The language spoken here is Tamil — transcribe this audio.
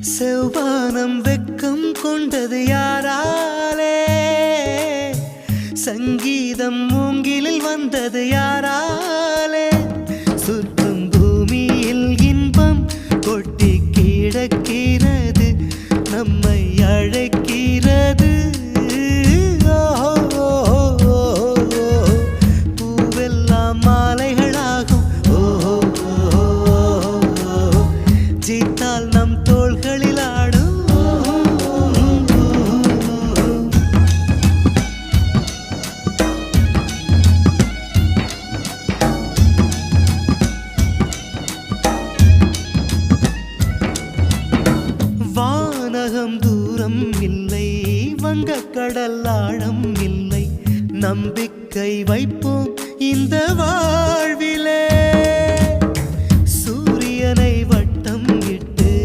செவ்வானம் வெக்கம் கொண்டது யாராலே சங்கீதம் மூங்கிலில் வந்தது யாராலே சுற்றும் பூமியில் இன்பம் கொட்டி கிடக்கிறது நம்மை அழைக்கிறது பூவெல்லாம் மாலைகளாகும் ஜீத்தால் நம் தோள்களில் ஆடும் வானகம் தூரம் இல்லை வங்கக்கடல் ஆழம் இல்லை நம்பிக்கை வைப்போம் இந்த வாழ்வில்